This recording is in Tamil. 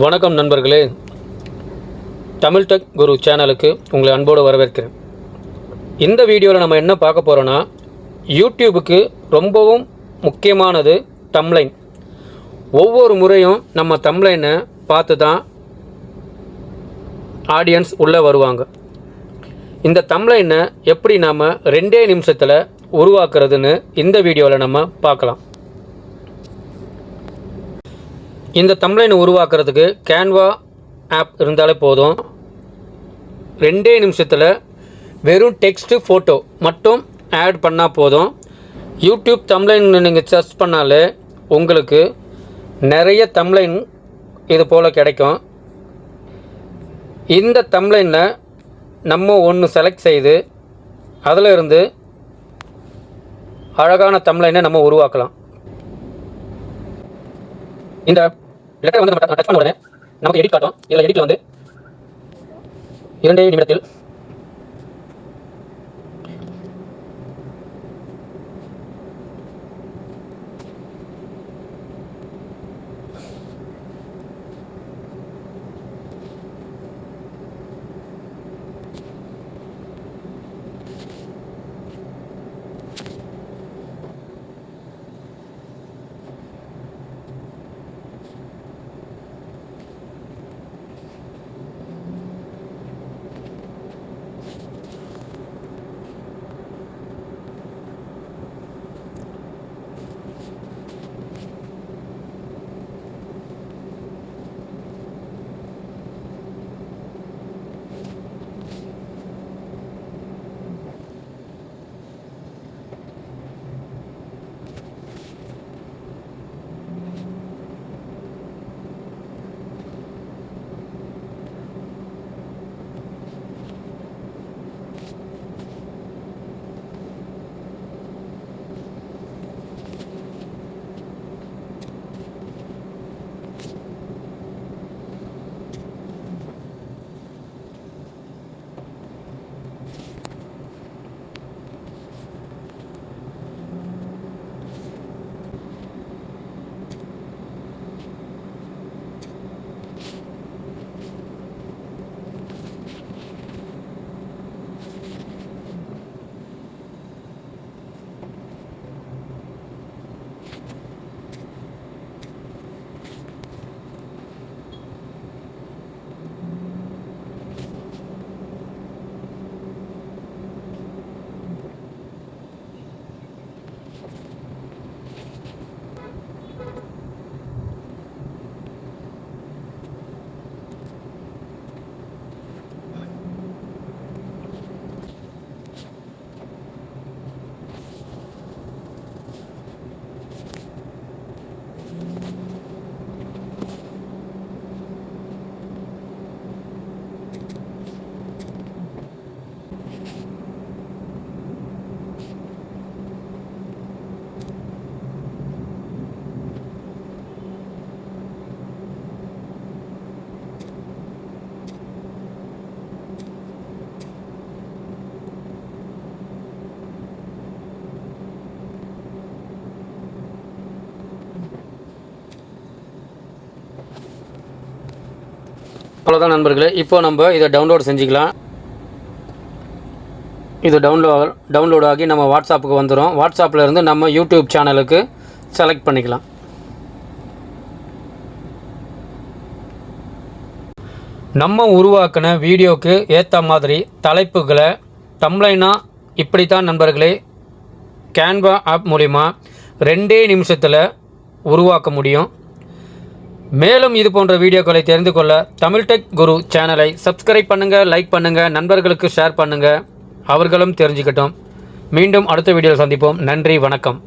வணக்கம் நண்பர்களே, தமிழ் டெக் குரு சேனலுக்கு உங்களை அன்போடு வரவேற்கிறேன். இந்த வீடியோவில் நம்ம என்ன பார்க்க போகிறோன்னா, யூடியூபுக்கு ரொம்பவும் முக்கியமானது தம்ப்லைன். ஒவ்வொரு முறையும் நம்ம தம்ப்லைனை பார்த்து தான் ஆடியன்ஸ் உள்ளே வருவாங்க. இந்த தம்ப்லைனை எப்படி நாம் 2 நிமிஷத்தில் உருவாக்குறதுன்னு இந்த வீடியோவில் நம்ம பார்க்கலாம். இந்த தம்ப்லைனை உருவாக்குறதுக்கு கேன்வா ஆப் இருந்தாலே போதும். 2 நிமிஷத்தில் வெறும் டெக்ஸ்ட்டு ஃபோட்டோ மட்டும் ஆட் பண்ணால் போதும். யூடியூப் தம்ப்லைன் நீங்கள் சர்ச் பண்ணாலே உங்களுக்கு நிறைய தம்ப்லைன் இது போல் கிடைக்கும். இந்த தம்ப்லைனில் நம்ம ஒன்று செலக்ட் செய்து அதில் இருந்து அழகான தம்ப்லைனை நம்ம உருவாக்கலாம். இந்த லெட்டர் வந்து நம்ம டச் பண்ண உடனே நமக்கு எடிட் காட்டும். இதில் எடிட்டில் வந்து 2 நிமிடத்தில் அவ்வளோதான் நண்பர்களே. இப்போ நம்ம இதை டவுன்லோட் செஞ்சுக்கலாம். இது டவுன்லோட் ஆகி நம்ம வாட்ஸ்அப்புக்கு வந்துடும். வாட்ஸ்அப்பில் இருந்து நம்ம யூடியூப் சேனலுக்கு செலக்ட் பண்ணிக்கலாம். நம்ம உருவாக்கின வீடியோக்கு ஏற்ற மாதிரி தலைப்புகளை தம்ப்லைனாக இப்படித்தான் நண்பர்களே கேன்வா ஆப் மூலிமா 2 நிமிஷத்தில் உருவாக்க முடியும். மேலும் இது போன்ற வீடியோக்களை தெரிந்து கொள்ள தமிழ் டெக் குரு சேனலை சப்ஸ்கிரைப் பண்ணுங்கள், லைக் பண்ணுங்கள், நண்பர்களுக்கு ஷேர் பண்ணுங்கள், அவர்களும் தெரிஞ்சுக்கட்டும். மீண்டும் அடுத்த வீடியோவில் சந்திப்போம். நன்றி, வணக்கம்.